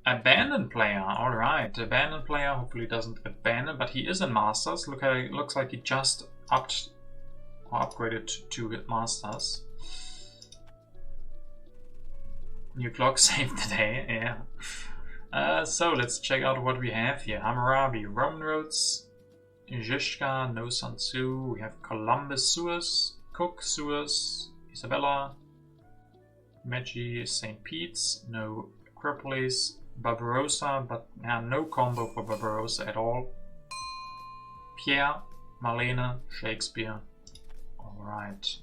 Abandoned player, alright. Abandoned player hopefully doesn't abandon, but he is in Masters. Looks like he just upped or upgraded to Masters. New clock saved today, yeah. So let's check out what we have here. Hammurabi, Roman roads, Zizka, no Sun Tzu. We have Columbus, Suez, Cook, Suez, Isabella, Meiji, St. Pete's, no Acropolis, Barbarossa, but no combo for Barbarossa at all. Pierre, Marlene, Shakespeare. Alright.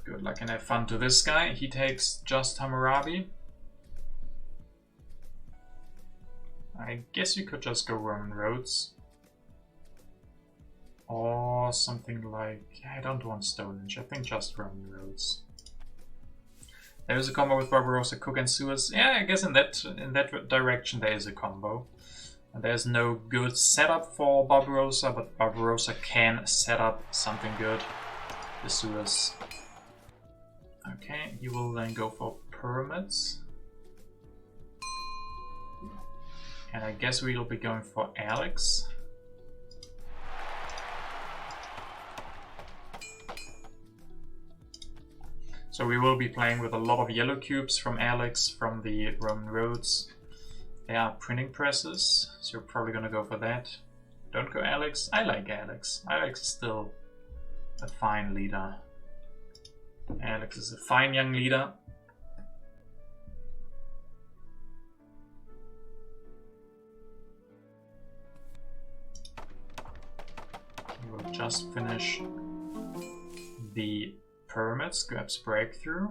Good luck and have fun to this guy. He takes just Hammurabi. I guess we could just go Roman roads. Or something like... I don't want Stonehenge, I think just Roman roads. There is a combo with Barbarossa, Cook and Suez. Yeah, I guess in that direction there is a combo. And there's no good setup for Barbarossa, but Barbarossa can set up something good. The Suez. Okay, he will then go for pyramids. And I guess we'll be going for Alex. So we will be playing with a lot of yellow cubes from Alex, from the Roman roads. They are printing presses, so you're probably gonna go for that. Don't go Alex. I like Alex. Alex is still a fine leader. Alex is a fine young leader. We will just finish the pyramids, grabs breakthrough.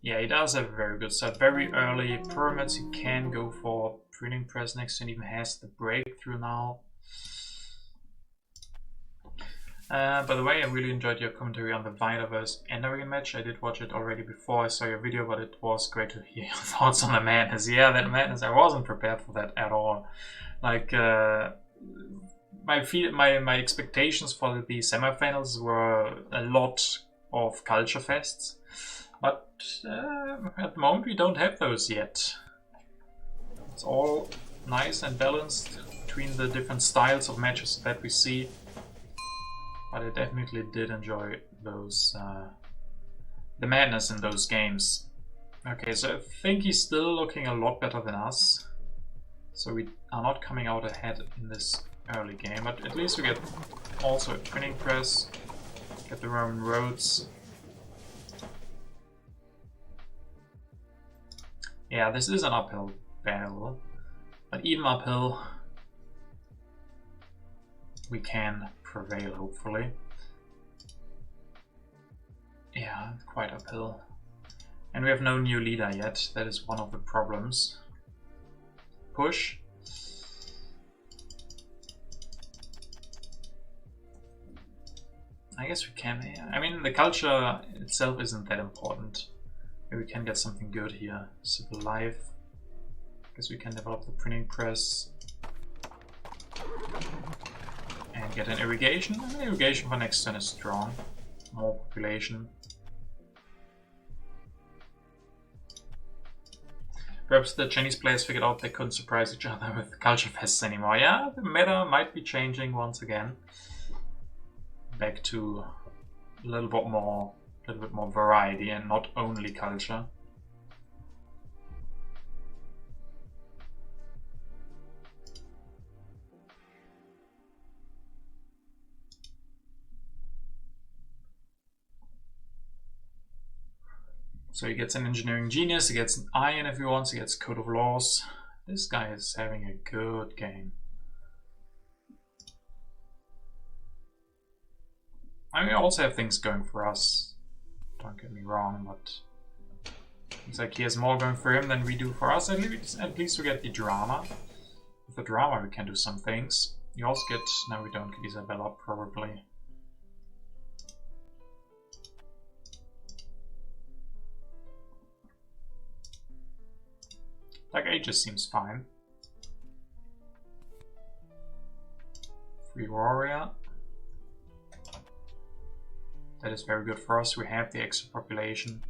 Yeah, he does have a very good start. Very early pyramids, he can go for printing press next and even has the breakthrough now. By the way, I really enjoyed your commentary on the Vaida vs Endergan match. I did watch it already before I saw your video, but it was great to hear your thoughts on the madness. Yeah, that madness, I wasn't prepared for that at all. Like, my expectations for the semifinals were a lot of culture fests, but at the moment we don't have those yet. It's all nice and balanced between the different styles of matches that we see. But I definitely did enjoy those, the madness in those games. Okay, so I think he's still looking a lot better than us. So we are not coming out ahead in this early game, but at least we get also a printing press, get the Roman roads. Yeah, this is an uphill battle, but even uphill we can prevail, hopefully. Yeah, quite uphill. And we have no new leader yet. That is one of the problems. Push. I guess we can. Yeah. I mean, the culture itself isn't that important. Maybe we can get something good here. Civil life. I guess we can develop the printing press. And get an irrigation. I mean, irrigation for next turn is strong. More population. Perhaps the Chinese players figured out they couldn't surprise each other with culture fests anymore. Yeah, the meta might be changing once again. Back to a little bit more variety and not only culture. So he gets an engineering genius, he gets an iron if he wants, he gets code of laws. This guy is having a good game. I mean, we also have things going for us. Don't get me wrong, but it's like he has more going for him than we do for us. At least we get the drama. With the drama we can do some things. You also get, no we don't get Isabella probably. Dark Ages seems fine. Free Warrior. That is very good for us. We have the extra population.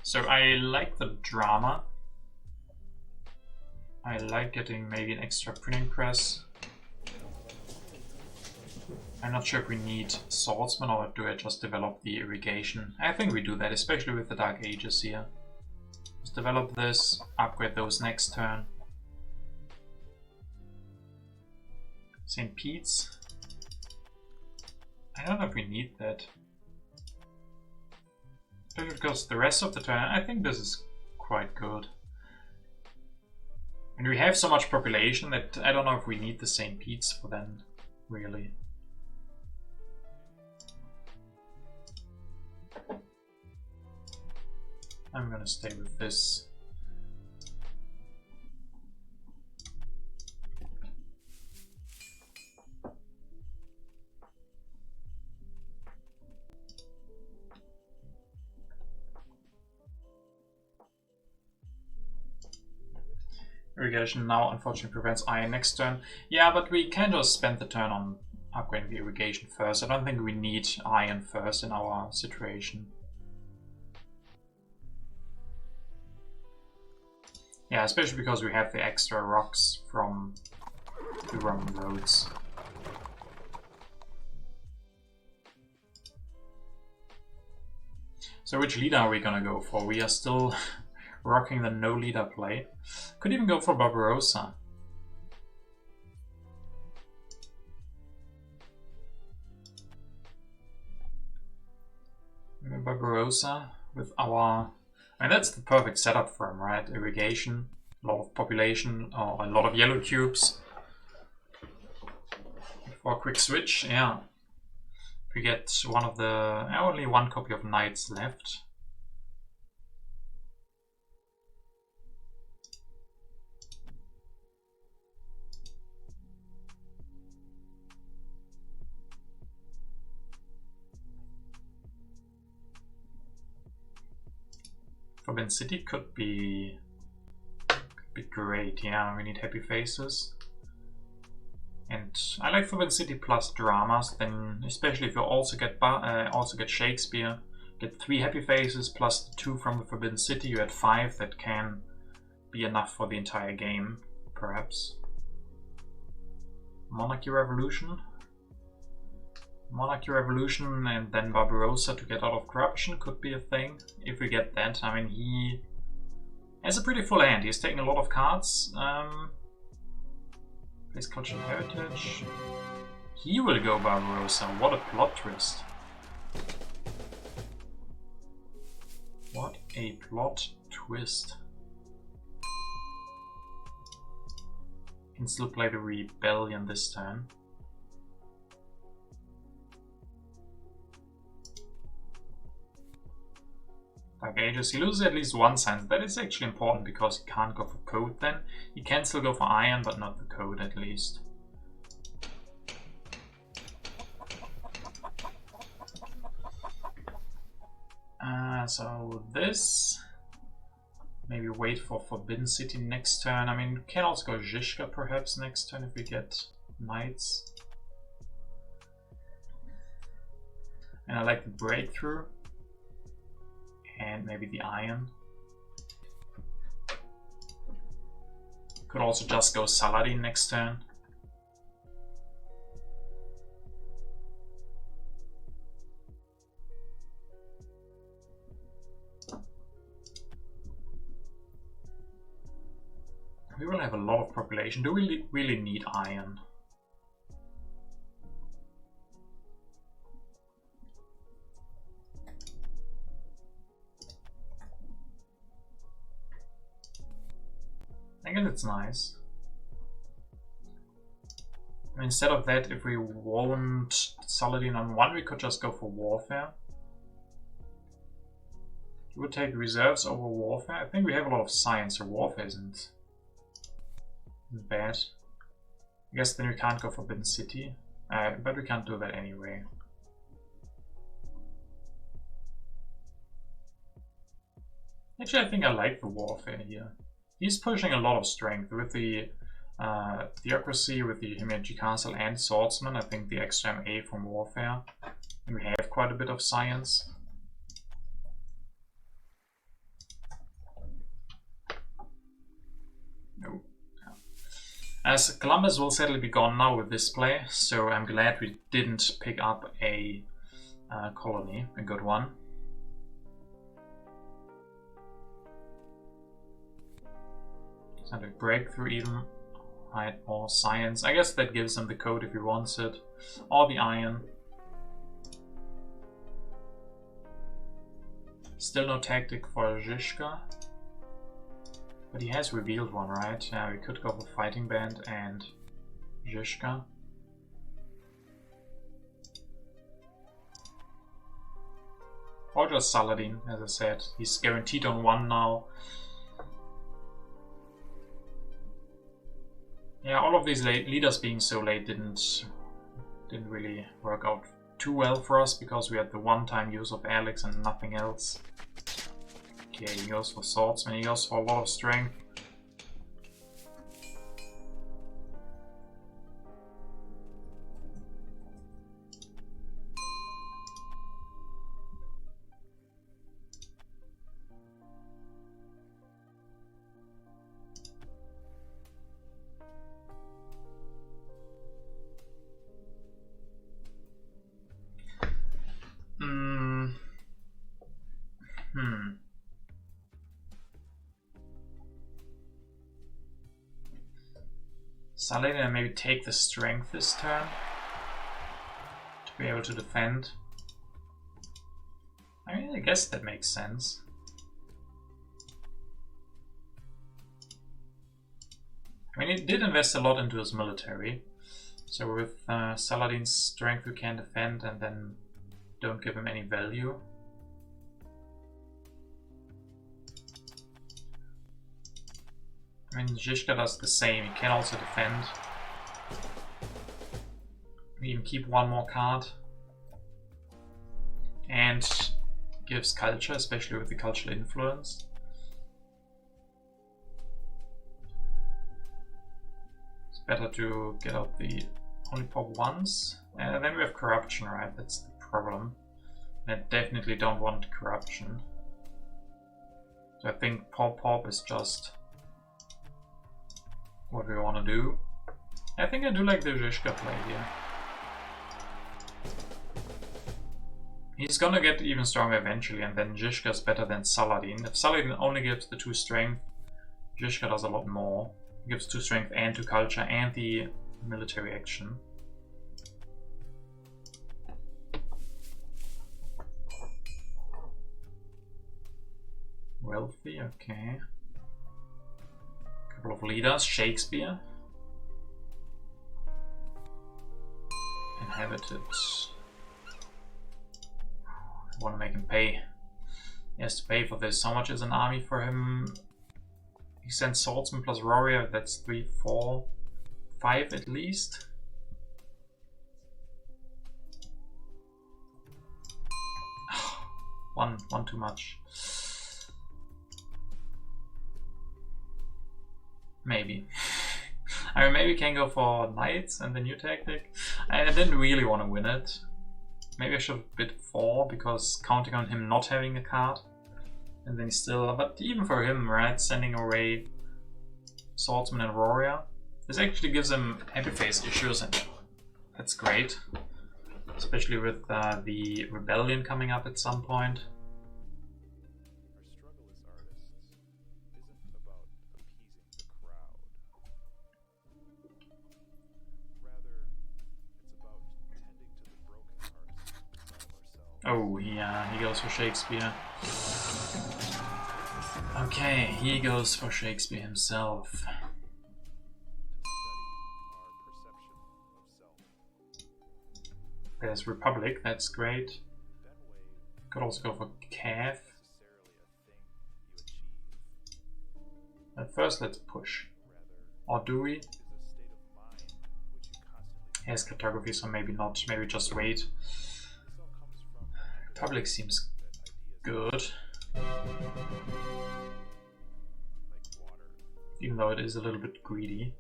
So I like the drama. I like getting maybe an extra printing press. I'm not sure if we need swordsman or do I just develop the irrigation. I think we do that, especially with the Dark Ages here. Just develop this, upgrade those next turn. St. Pete's. I don't know if we need that. Because the rest of the turn, I think this is quite good. And we have so much population that I don't know if we need the St. Pete's for them, really. I'm gonna stay with this. Irrigation now unfortunately prevents iron next turn. Yeah, but we can just spend the turn on upgrading the irrigation first. I don't think we need iron first in our situation. Yeah, especially because we have the extra rocks from the Roman roads. So which leader are we gonna go for? We are still rocking the no leader play. Could even go for Barbarossa. Barbarossa with our... I mean, that's the perfect setup for him, right? Irrigation, a lot of population, or a lot of yellow cubes. For a quick switch, yeah. We get one of the... only one copy of Knights left. Forbidden City could be great, yeah, we need happy faces. And I like Forbidden City plus dramas, then especially if you also get Shakespeare, get 3 happy faces plus the 2 from the Forbidden City, you had 5, that can be enough for the entire game, perhaps. Monarchy Revolution. Monarchy Revolution and then Barbarossa to get out of corruption could be a thing. If we get that, I mean, he has a pretty full hand. He's taking a lot of cards. Plays Cultural Heritage. He will go Barbarossa. What a plot twist. What a plot twist. Can still play the Rebellion this turn. Dark Ages, he loses at least 1 cent. That is actually important because he can't go for code then. He can still go for iron, but not the code at least. So this... Maybe wait for Forbidden City next turn. I mean, we can also go Zizka perhaps next turn if we get Knights. And I like the Breakthrough. And maybe the iron. Could also just go Saladin next turn. We will have a lot of population. Do we really need iron? I guess it's nice. I mean, instead of that, if we won't Saladin on 1, we could just go for Warfare. We would take reserves over Warfare. I think we have a lot of science, so Warfare isn't bad. I guess then we can't go Forbidden City, but we can't do that anyway. Actually, I think I like the warfare here. He's pushing a lot of strength with the theocracy, with the Himeji Castle and Swordsman. I think the extra MA from warfare. And we have quite a bit of science. No. As Columbus will sadly be gone now with this play, so I'm glad we didn't pick up a colony, a good one. Scientific breakthrough even. Right, more science. I guess that gives him the code if he wants it. Or the iron. Still no tactic for Zizka. But he has revealed one, right? Yeah, we could go for Fighting Band and Zizka. Or just Saladin, as I said. He's guaranteed on 1 now. Yeah, all of these leaders being so late didn't really work out too well for us, because we had the one-time use of Alex and nothing else. Okay, he goes for Swordsman, he goes for a lot of strength. Saladin and maybe take the strength this turn to be able to defend. I mean, I guess that makes sense. I mean, he did invest a lot into his military, so with Saladin's strength we can defend and then don't give him any value. I mean, Zizka does the same, he can also defend. We even keep one more card. And gives culture, especially with the cultural influence. It's better to get out the only pop once. And then we have corruption, right? That's the problem. I definitely don't want corruption. So I think pop is just what we want to do. I think I do like the Zizka play here. He's gonna get even stronger eventually, and then Zizka is better than Saladin. If Saladin only gives the 2 strength, Zizka does a lot more. He gives 2 strength and 2 culture and the military action. Wealthy, okay. Couple of leaders, Shakespeare. Inhabited. I want to make him pay. He has to pay for this. How much is an army for him? He sends Swordsman plus Warrior, that's 3, 4, 5 at least. One too much. Maybe. I mean, maybe we can go for Knights and the new tactic. I didn't really want to win it. Maybe I should have bid 4, because counting on him not having a card. And then he's still, but even for him, right, sending away Swordsman and Warrior. This actually gives him anti-face issues, and that's great. Especially with the Rebellion coming up at some point. Oh, yeah, he goes for Shakespeare. Okay, he goes for Shakespeare himself. There's Republic, that's great. Could also go for Cav. But first let's push. Or do we? He has cartography, so maybe not. Maybe just wait. Republic seems good. Even though it is a little bit greedy.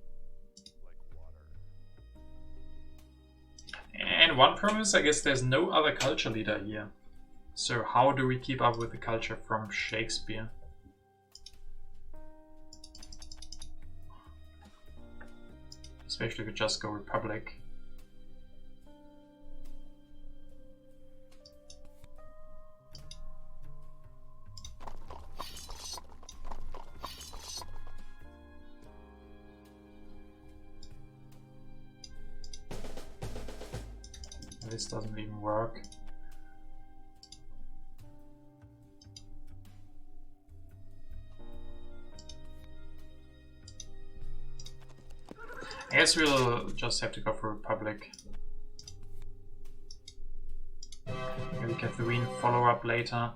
And one promise, I guess there's no other culture leader here. So how do we keep up with the culture from Shakespeare? Especially if we just go Republic. This doesn't even work. I guess we'll just have to go for Republic. Maybe Catherine follow up later.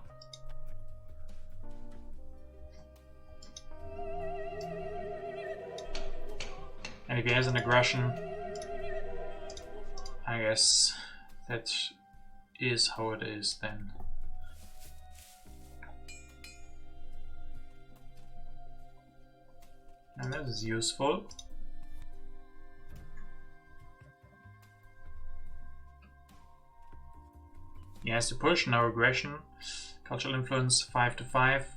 And if he has an aggression, I guess that is how it is then. And that is useful. He has to push, no aggression. Cultural influence 5 to 5.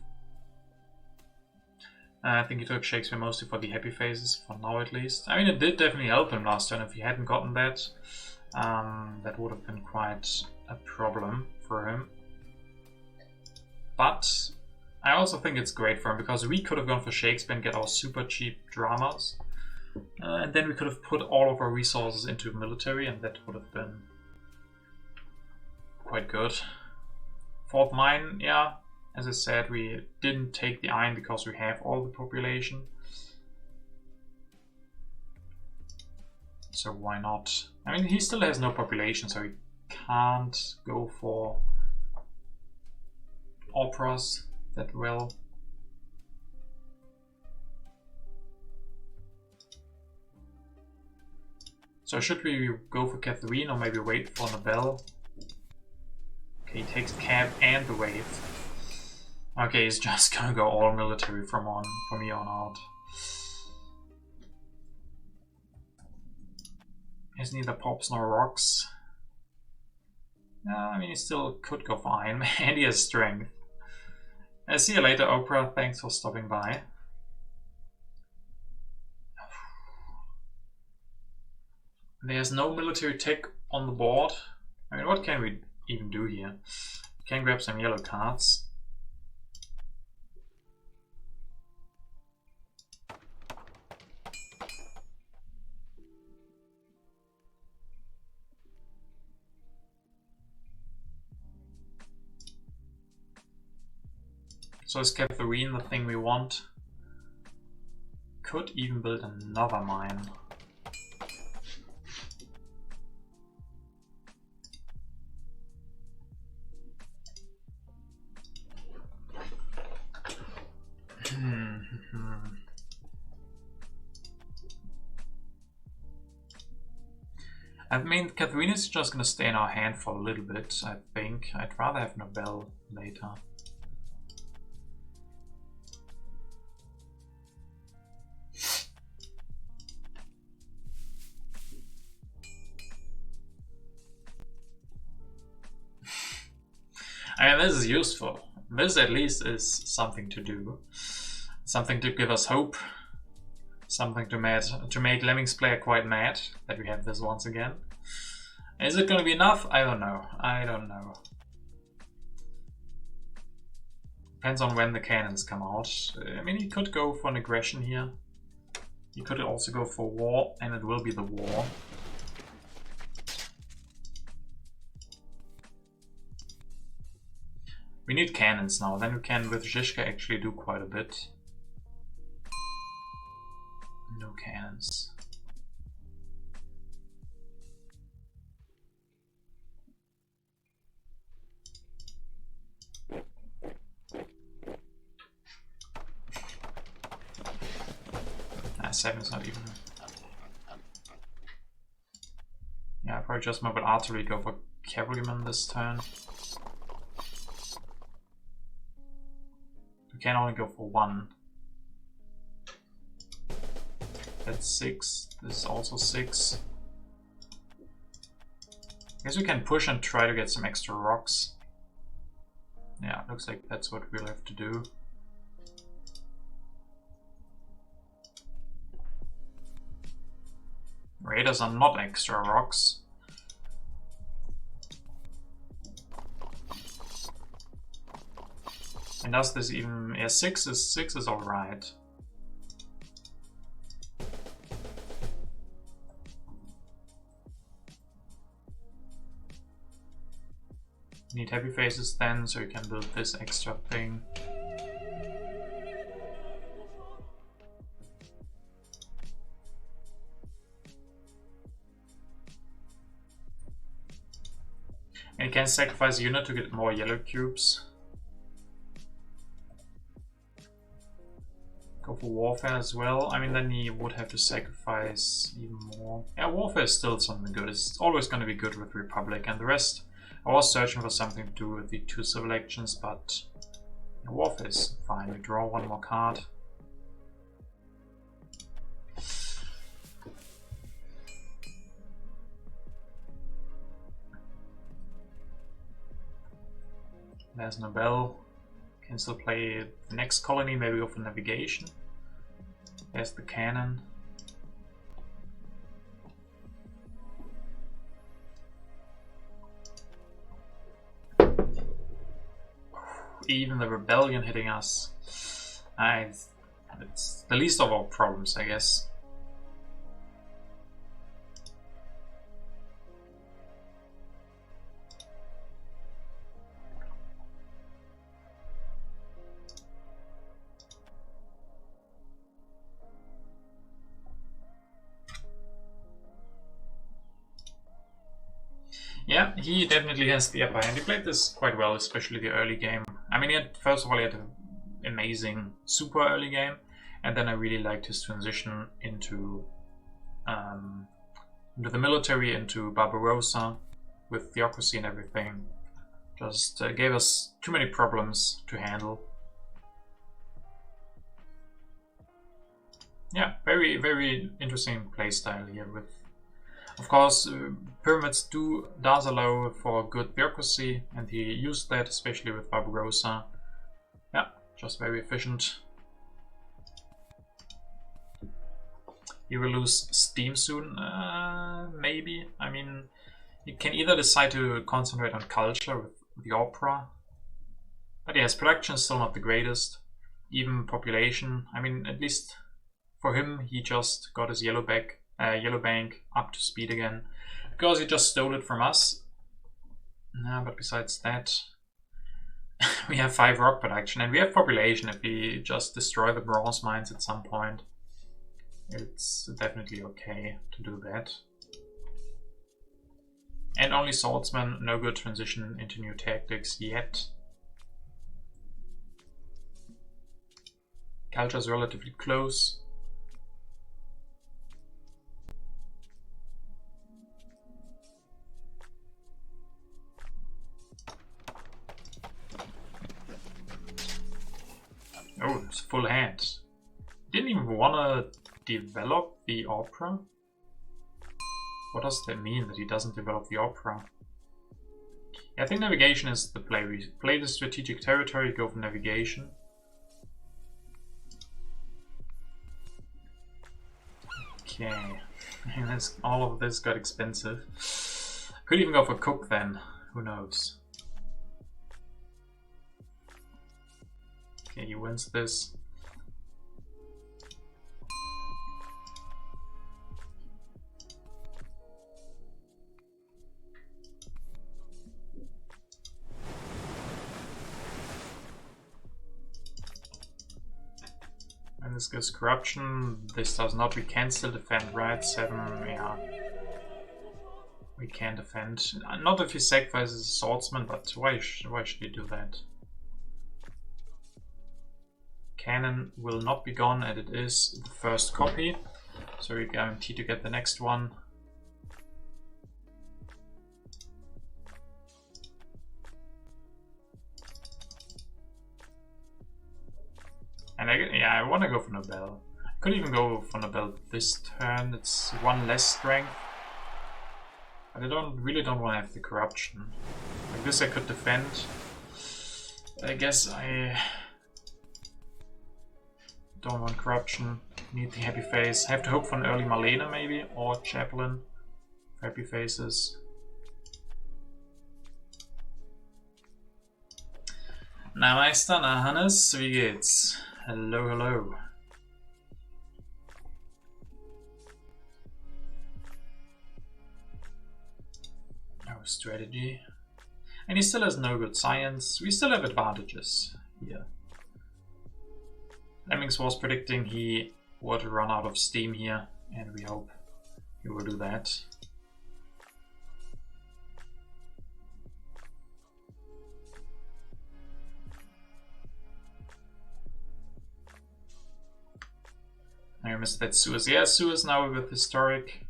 I think he took Shakespeare mostly for the happy faces, for now at least. I mean, it did definitely help him last turn. If he hadn't gotten that, that would have been quite a problem for him. But I also think it's great for him, because we could have gone for Shakespeare and get our super cheap dramas. And then we could have put all of our resources into military, and that would have been quite good. Fourth mine, yeah, as I said, we didn't take the iron because we have all the population. So why not? I mean, he still has no population, so he can't go for operas that well. So should we go for Catherine or maybe wait for Nobel? Okay, he takes Cab and the wave. Okay, he's just gonna go all military from here on out. He has neither pops nor rocks. I mean, he still could go for Iron Man, and he has strength. See you later, Oprah. Thanks for stopping by. There's no military tech on the board. I mean, what can we even do here? We can grab some yellow cards. So is Catherine the thing we want? Could even build another mine. I mean, Catherine is just gonna stay in our hand for a little bit, I think. I'd rather have Nobel later. I mean, this is useful. This at least is something to do. Something to give us hope. Something to make Lemmings player quite mad that we have this once again. Is it going to be enough? I don't know. I don't know. Depends on when the cannons come out. I mean, he could go for an aggression here. He could also go for war, and it will be the war. We need cannons now, then we can with Zizka actually do quite a bit. No cannons. Ah, 7 is not even. Yeah, probably just mobile artillery, go for cavalryman this turn. can only go for 1. That's 6. This is also 6. I guess we can push and try to get some extra rocks. Yeah, looks like that's what we'll have to do. Raiders are not extra rocks. And does this even... yeah, 6 is alright. Need heavy faces then, so you can build this extra thing. And you can sacrifice a unit to get more yellow cubes. Go for warfare as well. I mean, then he would have to sacrifice even more. Yeah, warfare is still something good. It's always going to be good with Republic, and the rest. I was searching for something to do with the 2 civil actions, but yeah, warfare is fine. We draw 1 more card. There's no bell. Can still play the next colony, maybe go for navigation. There's the cannon. Even the rebellion hitting us. It's the least of our problems, I guess. Yeah, he definitely has the upper hand. He played this quite well, especially the early game. I mean, first of all, he had an amazing super early game, and then I really liked his transition into the military, into Barbarossa, with theocracy and everything. Just gave us too many problems to handle. Yeah, very, very interesting playstyle here with... Of course, pyramids does allow for good bureaucracy, and he used that, especially with Barbarossa. Yeah, just very efficient. He will lose steam soon, maybe. I mean, you can either decide to concentrate on culture with the opera, but yes, production is still not the greatest. Even population, I mean, at least for him, he just got his yellow bank up to speed again, because he just stole it from us. But besides that, we have 5 rock production, and we have population. If we just destroy the bronze mines at some point, it's definitely okay to do that. And only swordsman, no good transition into new tactics yet. Culture is relatively close. Oh, it's full hand. Didn't even want to develop the opera? What does that mean, that he doesn't develop the opera? Yeah, I think navigation is the play. We play the strategic territory, go for navigation. Okay, and all of this got expensive. Could even go for cook then, who knows. Okay, he wins this. And this gives corruption. This does not. We can still defend, right? 7, yeah. We can defend. Not if he sacrifices a swordsman, but why should he do that? Cannon will not be gone, and it is the first copy. So we guarantee to get the next one. And I want to go for Nobel. I could even go for Nobel this turn. It's one less strength. But I really don't want to have the corruption. Like this I could defend. I guess I don't want corruption. Need the happy face. Have to hope for an early Marlene maybe, or Chaplain. Happy faces. Na Meister, na Hannes, wie geht's? Hello, hello. No strategy. And he still has no good science. We still have advantages here. Lemmings was predicting he would run out of steam here, and we hope he will do that. I missed that Suez. Yeah, Suez now with historic.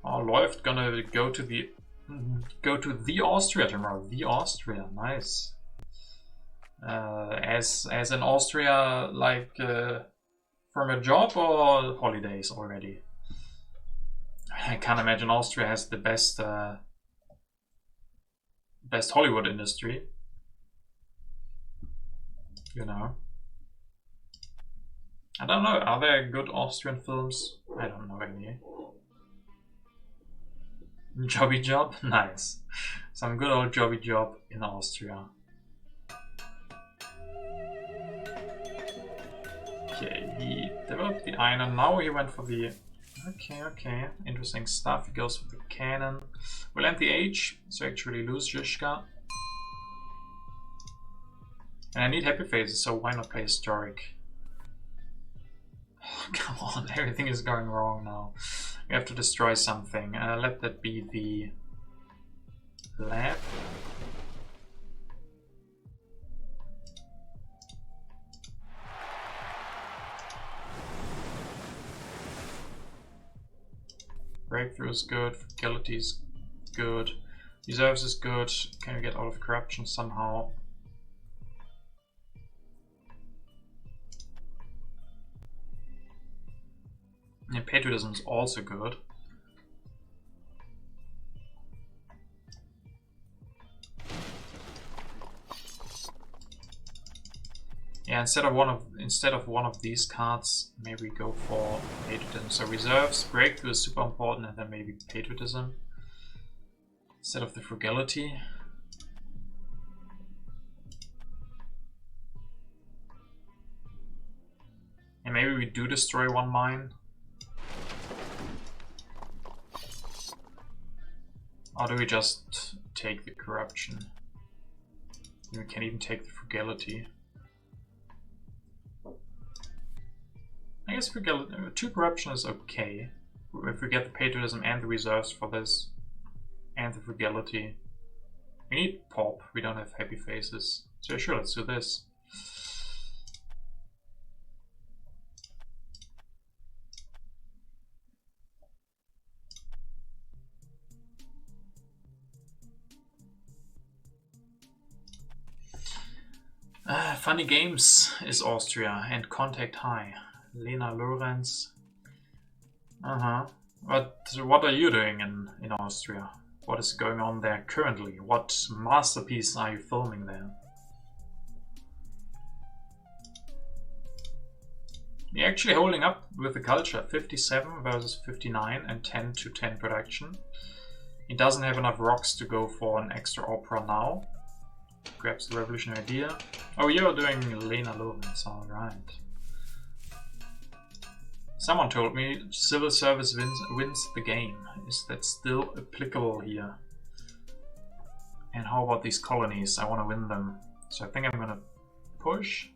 Oh, Läuft gonna go to the Austria tomorrow. The Austria, nice. As in Austria, like from a job or holidays already. I can't imagine Austria has the best best Hollywood industry. You know. I don't know, are there good Austrian films? I don't know any. Jobby job? Nice. Some good old jobby job in Austria. Okay, he developed the iron, now he went for the... Okay, interesting stuff. He goes for the cannon. We'll end the age, so actually lose Zizka. And I need happy faces, so why not play historic? Come on, everything is going wrong now. We have to destroy something. Let that be the lab. Breakthrough is good, fragility is good, reserves is good. Can we get out of corruption somehow? And patriotism is also good. Yeah, instead of one of these cards, maybe go for patriotism. So reserves, breakthrough is super important, and then maybe patriotism instead of the frugality. And maybe we do destroy one mine. Or do we just take the corruption? We can even take the frugality. I guess frugality, 2 corruption is okay. If we get the patriotism and the reserves for this, and the frugality. We need pop, we don't have happy faces. So sure, let's do this. Funny Games is Austria and Contact High. Lena Lorenz. But what are you doing in Austria? What is going on there currently? What masterpiece are you filming there? You're actually holding up with the culture. 57 versus 59 and 10 to 10 production. He doesn't have enough rocks to go for an extra opera now. Grabs the revolutionary idea. Oh, you're doing Lena Lorenz, alright. Someone told me civil service wins the game. Is that still applicable here? And how about these colonies? I want to win them. So I think I'm gonna push.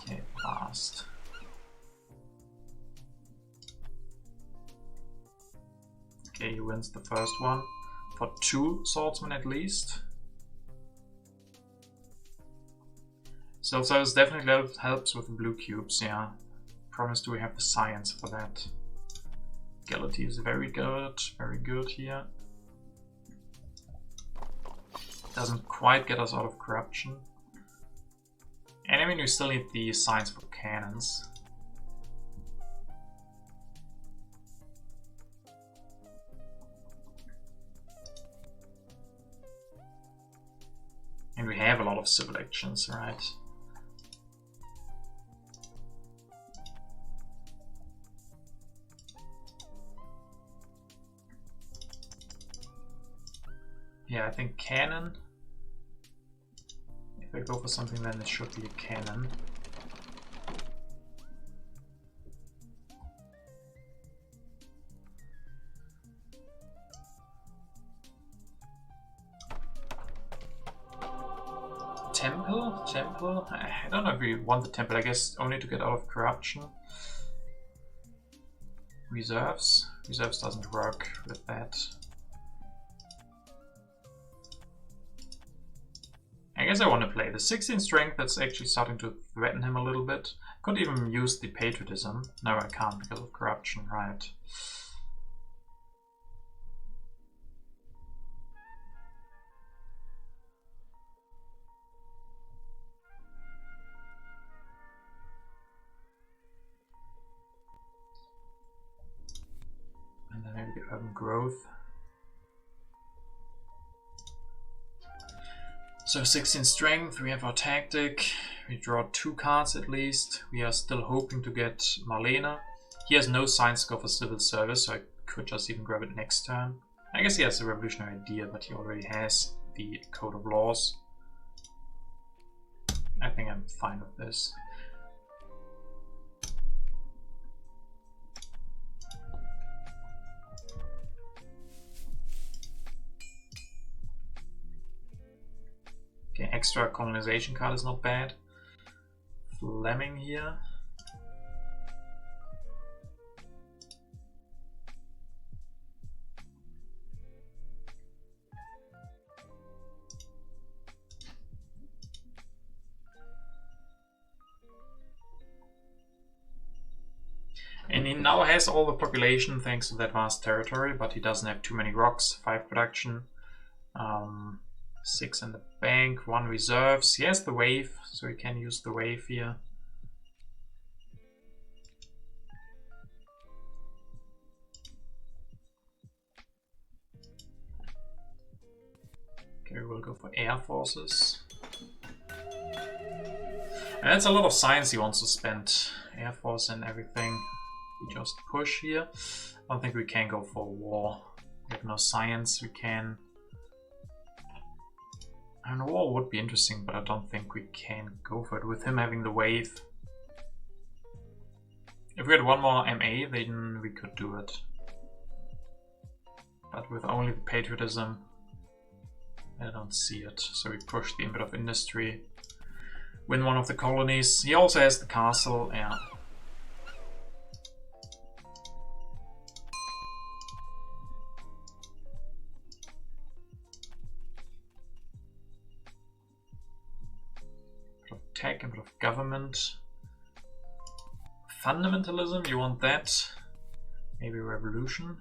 Okay, fast. Okay, he wins the first one. For 2 swordsmen at least. So this definitely helps with the blue cubes, yeah. Promise do we have the science for that. Legality is very good here. Doesn't quite get us out of corruption. And I mean, we still need the science for cannons. And we have a lot of civil actions, right? Yeah, I think cannon. If I go for something, then it should be a cannon. Temple? I don't know if we want the temple, I guess only to get out of corruption. Reserves doesn't work with that. I guess I want to play the 16 strength. That's actually starting to threaten him a little bit. Could even use the patriotism. No, I can't because of corruption, right? And then maybe the urban growth. So 16 strength, we have our tactic, we draw 2 cards at least. We are still hoping to get Marlene. He has no science score for civil service, so I could just even grab it next turn. I guess he has a revolutionary idea, but he already has the code of laws. I think I'm fine with this. Okay, extra colonization card is not bad. Fleming here. And he now has all the population thanks to that vast territory, but he doesn't have too many rocks. 5 production. 6 in the bank, 1 reserves. He has the wave, so he can use the wave here. Okay, we'll go for air forces. And that's a lot of science he wants to spend. Air force and everything. We just push here. I don't think we can go for war. We have no science, we can... And war would be interesting, but I don't think we can go for it with him having the wave. If we had 1 more MA, then we could do it. But with only the patriotism, I don't see it. So we push the input of industry, win 1 of the colonies. He also has the castle, yeah. Tech, a bit of government. Fundamentalism, you want that? Maybe revolution.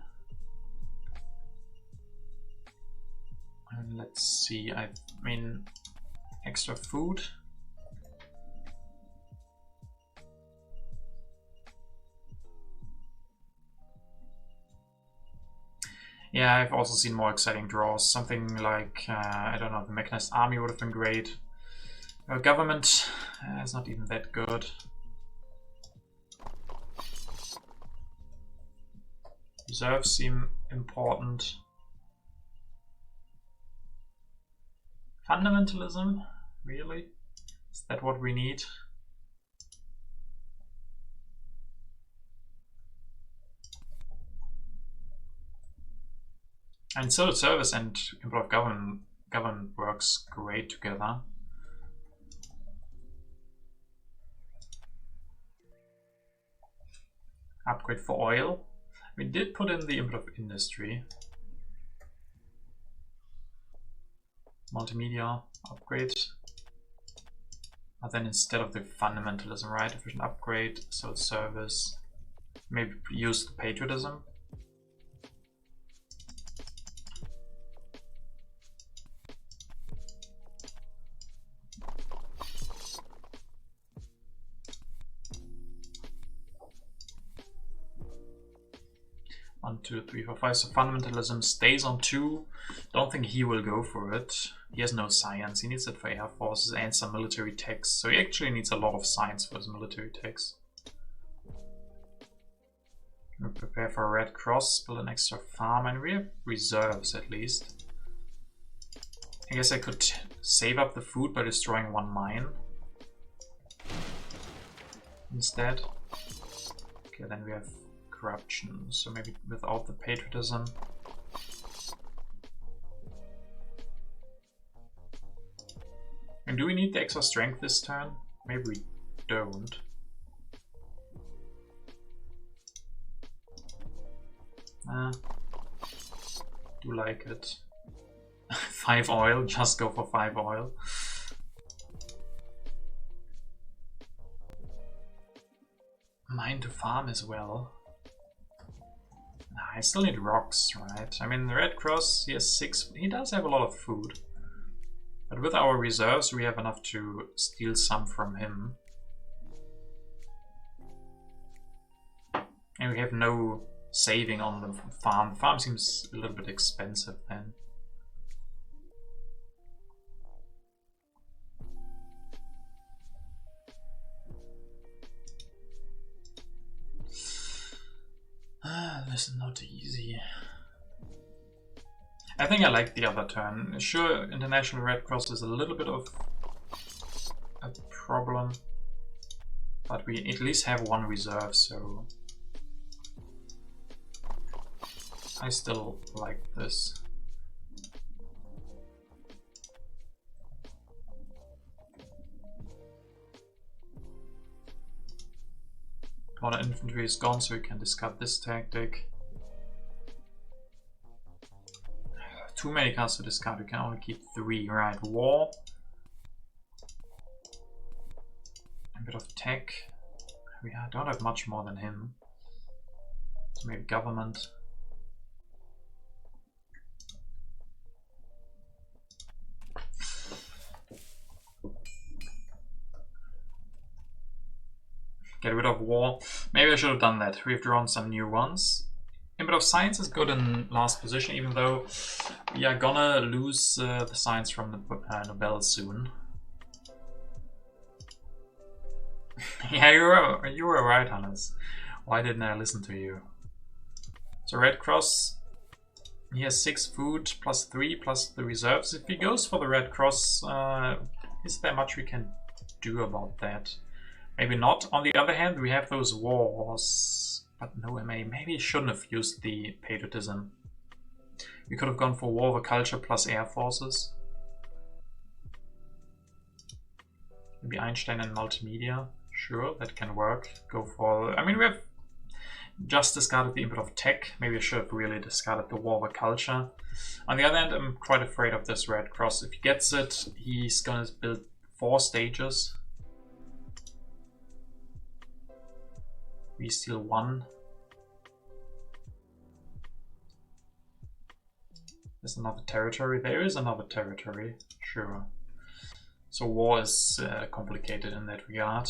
And let's see, I mean, extra food. Yeah, I've also seen more exciting draws. Something like, I don't know, the mechanized army would have been great. Government is not even that good. Reserves seem important. Fundamentalism? Really? Is that what we need? And civil service and improved government works great together. Upgrade for oil. We did put in the input of industry. Multimedia upgrade. But then instead of the fundamentalism, right? Efficient upgrade, so service. Maybe use the patriotism. 1, 2, 3, 4, 5. So fundamentalism stays on 2. Don't think he will go for it. He has no science. He needs it for air forces and some military techs. So he actually needs a lot of science for his military techs. We'll prepare for a Red Cross, build an extra farm, and we have reserves at least. I guess I could save up the food by destroying 1 mine instead. Okay, then we have corruption, so maybe without the patriotism. And do we need the extra strength this turn? Maybe we don't. Do like it. 5 oil, just go for 5 oil. Mine to farm as well. I still need rocks, right? I mean, the Red Cross, he has 6. He does have a lot of food. But with our reserves, we have enough to steal some from him. And we have no saving on the farm. The farm seems a little bit expensive then. This is not easy. I think I like the other turn. Sure, International Red Cross is a little bit of a problem, but we at least have 1 reserve, so I still like this. Corner infantry is gone, so we can discard this tactic. Too many cards to discard, we can only keep 3. Right, war. A bit of tech. We don't have much more than him. So maybe government. Get rid of war. Maybe I should have done that. We've drawn some new ones. A bit of science is good in last position, even though we are gonna lose the science from the Nobel soon. Yeah, you were right, Hannes. Why didn't I listen to you? So Red Cross, he has 6 food plus 3 plus the reserves. If he goes for the Red Cross, is there much we can do about that? Maybe not. On the other hand, we have those wars, but no MA. Maybe he shouldn't have used the patriotism. We could have gone for war over culture plus air forces. Maybe Einstein and multimedia. Sure, that can work. Go for... I mean, we have just discarded the input of tech. Maybe I should have really discarded the war over culture. On the other hand, I'm quite afraid of this Red Cross. If he gets it, he's gonna build 4 stages. We steal 1. There's another territory. There is another territory, sure. So war is complicated in that regard.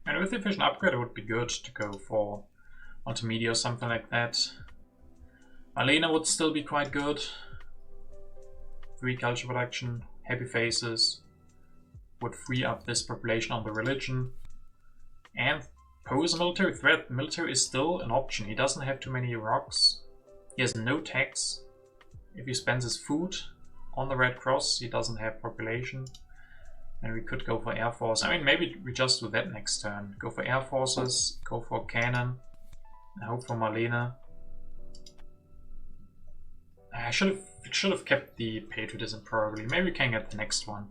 And with the efficient upgrade, it would be good to go for multimedia or something like that. Marlena would still be quite good. 3 culture production, happy faces, would free up this population on the religion. And pose a military threat. Military is still an option. He doesn't have too many rocks. He has no tax. If he spends his food on the Red Cross, he doesn't have population. And we could go for Air Force. I mean, maybe we just do that next turn. Go for Air Forces, go for Cannon, and hope for Marlena. I should have kept the patriotism probably. Maybe we can get the next one.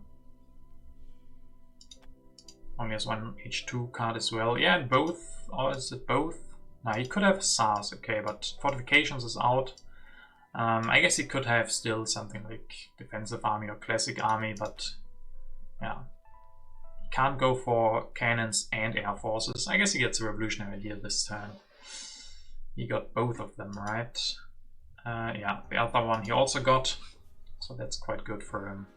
Only has 1 H2 card as well. Yeah, and both. Or is it both? No, he could have SARS, okay, but Fortifications is out. I guess he could have still something like Defensive Army or Classic Army, but yeah. He can't go for cannons and air forces. I guess he gets a revolutionary idea this turn. He got both of them, right? Yeah, the other one he also got, so that's quite good for him.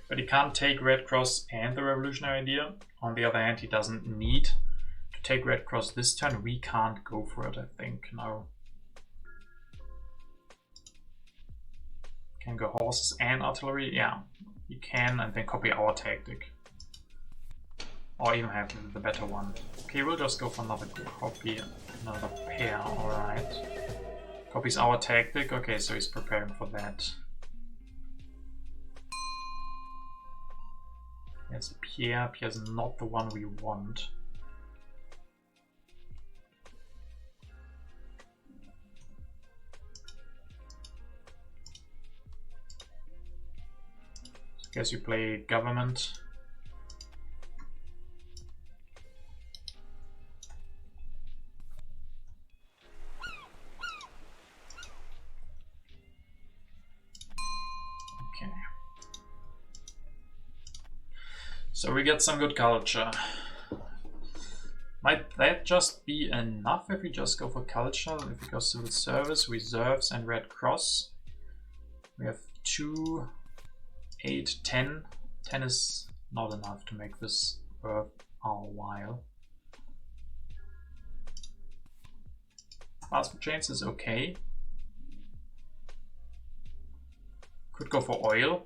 But he can't take Red Cross and the Revolutionary Idea. On the other hand, he doesn't need to take Red Cross this turn. We can't go for it, I think. No. Can go horses and artillery. Yeah, you can, and then copy our tactic. Or even have the better one. Okay, we'll just go for another copy, another pair, alright. Copies our tactic. Okay, so he's preparing for that. Yes, Pierre. Pierre's not the one we want. So I guess you play government. Okay. So we get some good culture. Might that just be enough if we just go for culture? If we go civil service, reserves, and Red Cross? We have 2, 8, 10. 10 is not enough to make this worth our while. Fast food chains is okay. Could go for oil.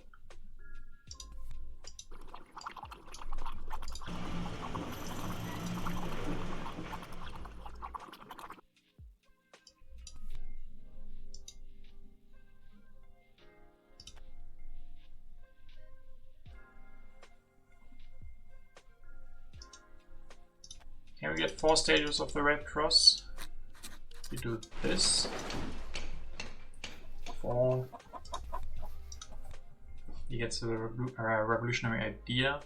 Can we get 4 stages of the Red Cross? We do this. 4. He gets the revolutionary idea.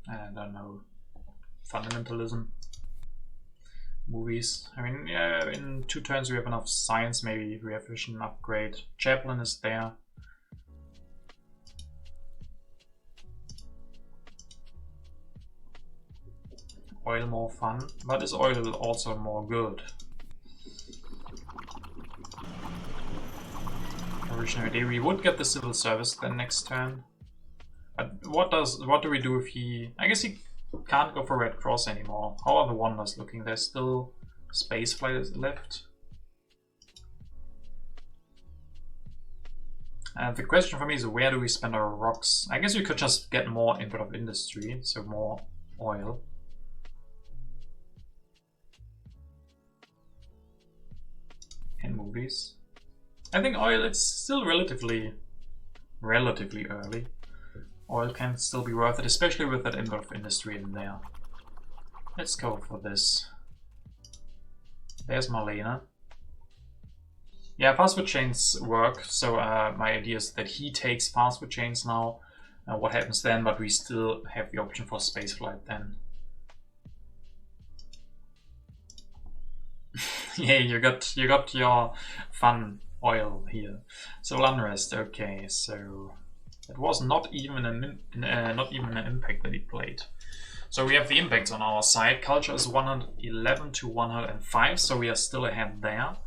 I don't know. Fundamentalism. Movies. I mean, yeah, in 2 turns we have enough science, maybe we have vision upgrade. Chaplain is there. Oil more fun, but is oil also more good? Revolutionary Day, we would get the civil service then next turn. But what do we do if he... I guess he can't go for Red Cross anymore. How are the wonders looking? There's still space flight left. And the question for me is, where do we spend our rocks? I guess we could just get more input of industry, so more oil. And movies. I think oil, it's still relatively early. Oil can still be worth it, especially with that input of industry in there. Let's go for this. There's Marlene. Yeah, fast food chains work, so my idea is that he takes fast food chains now. What happens then, but we still have the option for spaceflight then. Yeah, you got your fun oil here. Civil unrest, okay, so it was not even an impact that he played. So we have the impacts on our side. Culture is 111 to 105, so we are still ahead there.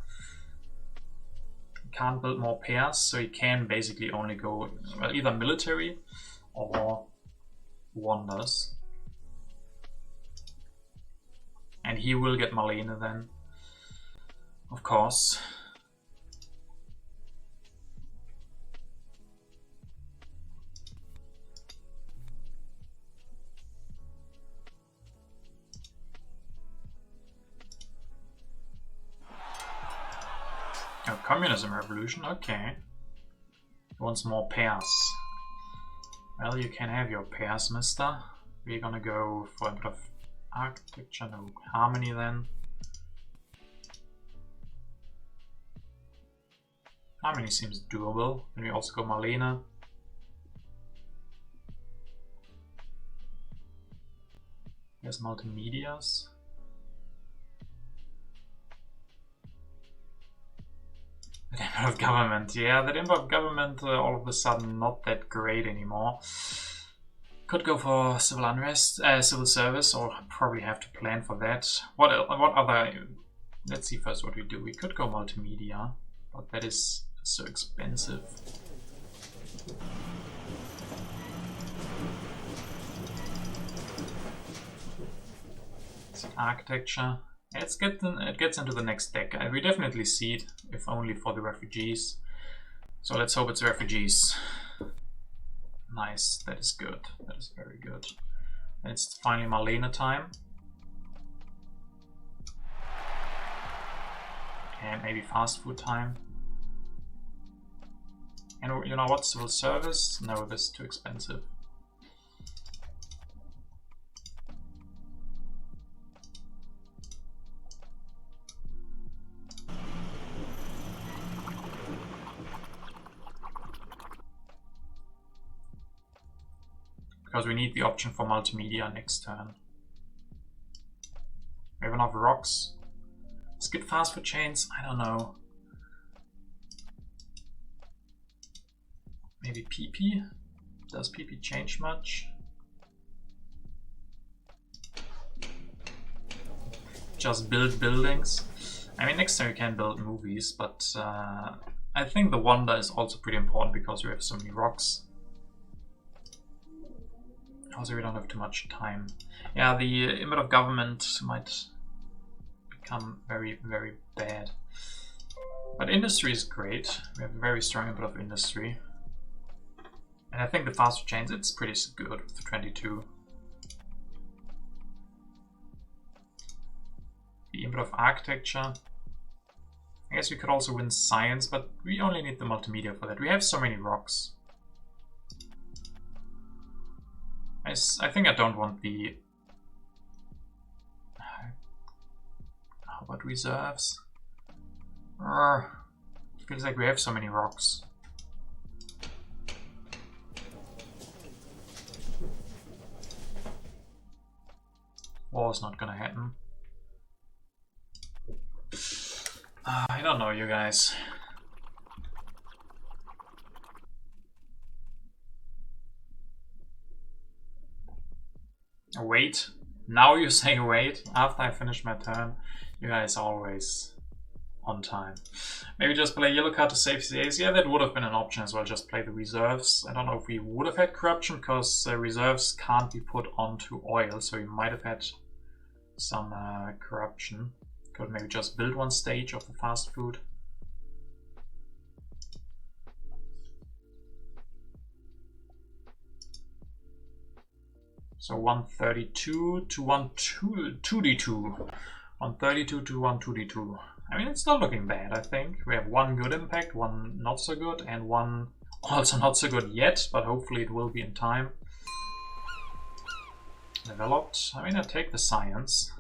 Can't build more pairs, so he can basically only go well, either military or wonders. And he will get Marlene then, of course. Communism revolution, okay. Wants more pairs. Well, you can have your pairs, mister. We're gonna go for a bit of architecture, no harmony then. Harmony seems doable. Then we also go Marlene. Here's multimedias. The Emperor of Government. Yeah, the Emperor of Government all of a sudden not that great anymore. Could go for civil unrest, civil service, or probably have to plan for that. What other? Let's see first what we do. We could go multimedia, but that is so expensive. Architecture. It gets into the next deck. We definitely see it, if only for the refugees. So let's hope it's refugees. Nice, that is good. That is very good. And it's finally Marlene time. And maybe fast food time. And you know what? Civil service? No, this is too expensive. Because we need the option for multimedia next turn. We have enough rocks. Skip fast food chains? I don't know. Maybe PP? Does PP change much? Just build buildings. I mean, next time we can build movies, but I think the wonder is also pretty important because we have so many rocks. Also, we don't have too much time. Yeah, the input of government might become very, very bad. But industry is great. We have a very strong input of industry. And I think the fast food chains, it's pretty good with 22. The input of architecture. I guess we could also win science, but we only need the multimedia for that. We have so many rocks. I think I don't want the... How about reserves? Feels like we have so many rocks. War is not gonna happen. I don't know, you guys. Wait. Now you say wait. After I finish my turn, you guys are always on time. Maybe just play yellow card to save CAs. Yeah, that would have been an option as well. Just play the reserves. I don't know if we would have had corruption because reserves can't be put onto oil, so we might have had some corruption. Could maybe just build one stage of the fast food. So 132 to 2D2. 132 to 2D2. I mean, it's not looking bad, I think. We have one good impact, one not so good, and one also not so good yet, but hopefully it will be in time. Developed. I mean, I take the science.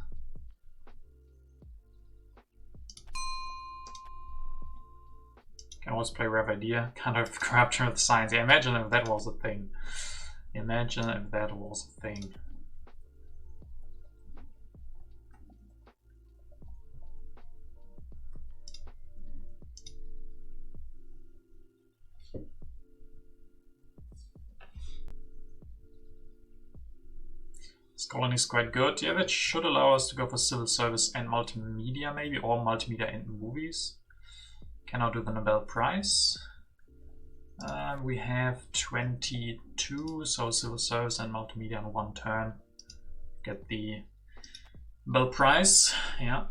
Can always play Rev Idea, kind of corruption with science. Yeah, imagine if that was a thing. Imagine if that was a thing. This colony is quite good. Yeah, that should allow us to go for civil service and multimedia maybe, or multimedia and movies. Can I do the Nobel Prize? We have 22, so civil service and multimedia in one turn. Get the Nobel Prize, yeah.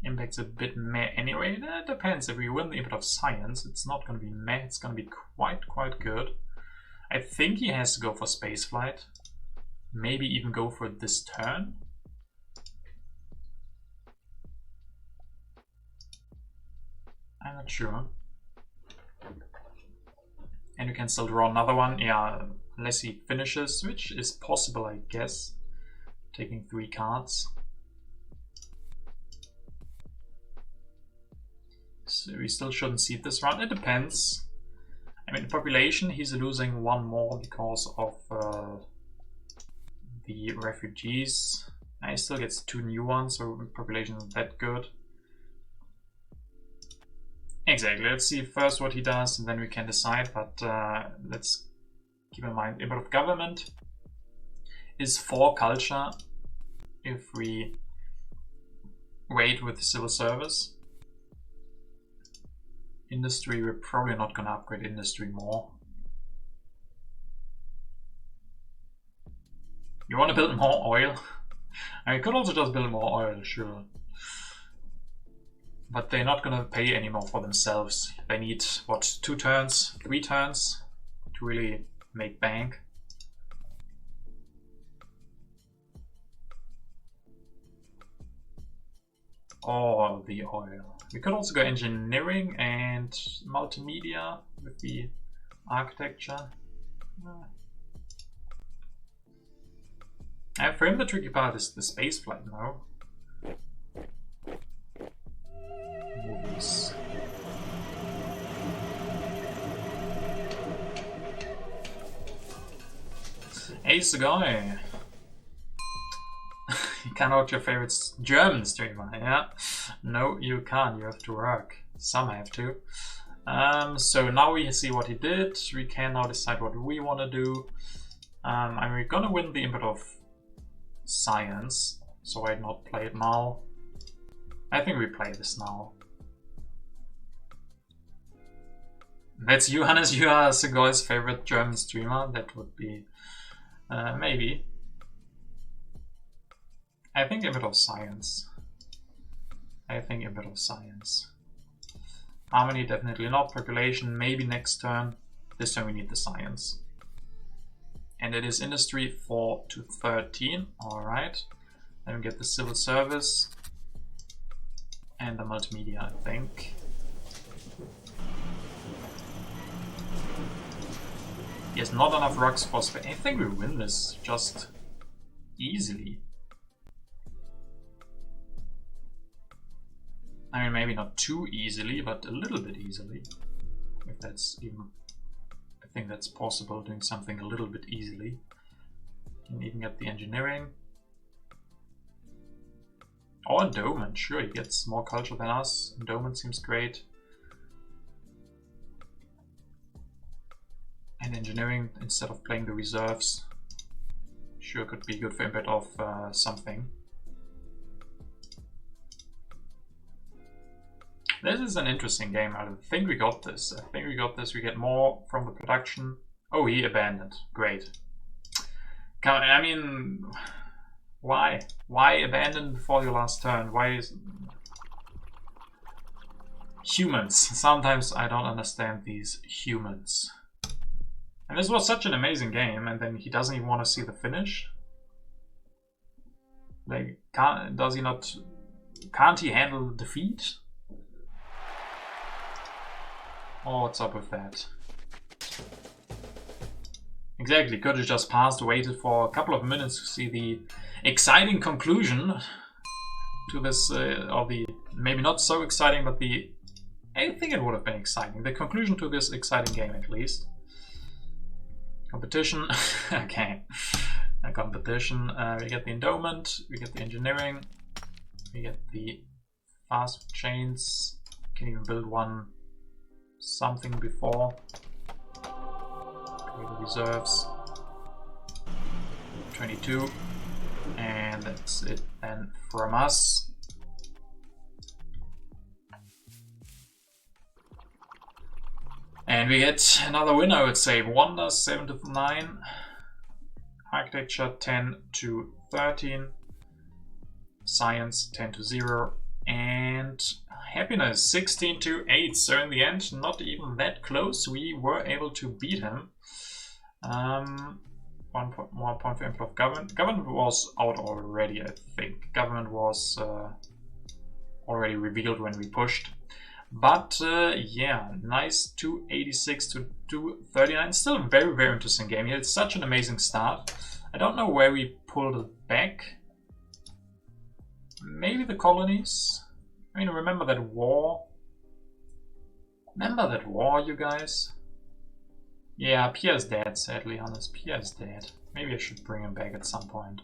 Impact's a bit meh anyway. That depends. If we win the input of science, it's not going to be meh. It's going to be quite good. I think he has to go for spaceflight. Maybe even go for this turn. I'm not sure. And you can still draw another one, yeah, unless he finishes, which is possible, I guess. Taking 3 cards. So we still shouldn't see this round. It depends. I mean, population, he's losing 1 more because of the refugees. He still gets 2 new ones, so population isn't that good. Exactly, let's see first what he does and then we can decide, but let's keep in mind input of government is 4 culture if we wait with civil service. Industry, we're probably not gonna upgrade industry more. You wanna build more oil? I could also just build more oil, sure. But they're not gonna pay anymore for themselves. They need, what, 2 turns, 3 turns to really make bank. All the oil. We could also go engineering and multimedia with the architecture. And for him the tricky part is the space flight now. Movies. Ace the guy. You can't watch your favorite German streamer, yeah? No, you can't, you have to work. Some have to. So now we see what he did. We can now decide what we want to do. And we're gonna win the input of science, so I'd not play it now. I think we play this now. That's you, Hannes. You are Segoy's favorite German streamer. That would be maybe. I think a bit of science. Harmony, definitely not. Population, maybe next turn. This time we need the science. And it is industry 4 to 13. Alright. Then we get the civil service. And the multimedia, I think. He has not enough rocks for space. I think we win this just easily. I mean, maybe not too easily, but a little bit easily. If that's even... I think that's possible, doing something a little bit easily. Can even get the engineering. Or endowment, sure, he gets more culture than us. Endowment seems great. And engineering, instead of playing the reserves, sure could be good for a bit of something. This is an interesting game. I think we got this. We get more from the production. Oh, he abandoned. Great. I mean, why? Why abandon before your last turn? Why is... Humans. Sometimes I don't understand these humans. And this was such an amazing game, and then he doesn't even want to see the finish. Like, can't he handle defeat? Oh, what's up with that? Exactly, could have just passed, waited for a couple of minutes to see the exciting conclusion to this, or the, maybe not so exciting, but the, I think it would have been exciting. The conclusion to this exciting game, at least. Competition, okay. A competition, we get the endowment, we get the engineering, we get the fast chains, can even build one something before. The reserves 22, and that's it then from us. And we get another win, I would say. Wonder 7 to 9, architecture 10 to 13, science 10 to 0, and happiness 16 to 8. So in the end, not even that close. We were able to beat him. 1 point more point for input of government. Government was out already, I think. Government was already revealed when we pushed. But yeah, nice 286 to 239. Still a very, very interesting game here. It's such an amazing start. I don't know where we pulled it back. Maybe the colonies? I mean, remember that war? Remember that war, you guys? Yeah, Pierre's dead, sadly, honest. Pierre's dead. Maybe I should bring him back at some point.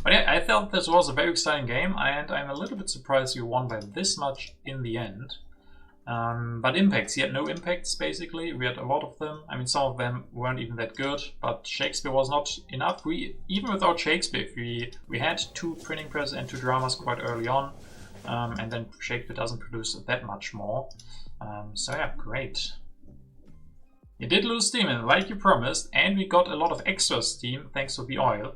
But yeah, I felt this was a very exciting game, and I'm a little bit surprised you won by this much in the end. But impacts, he had no impacts basically. We had a lot of them. I mean, some of them weren't even that good, but Shakespeare was not enough. Even without Shakespeare, we had 2 printing presses and 2 dramas quite early on, and then Shakespeare doesn't produce that much more. So yeah, great. You did lose steam, and like you promised, and we got a lot of extra steam thanks to the oil.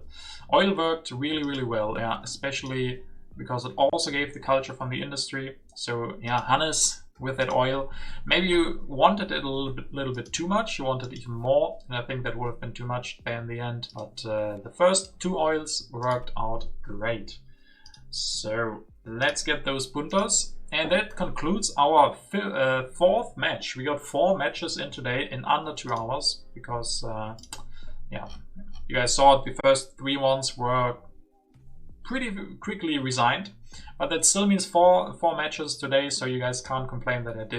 Oil worked really, really well, yeah, especially because it also gave the culture from the industry. So yeah, Hannes with that oil. Maybe you wanted it a little bit too much, you wanted even more, and I think that would have been too much there in the end. But the first 2 oils worked out great. So let's get those puntos. And that concludes our 4th match. We got 4 matches in today in under 2 hours because, yeah, you guys saw it, the first 3 ones were pretty quickly resigned. But that still means 4 matches today, so you guys can't complain that I did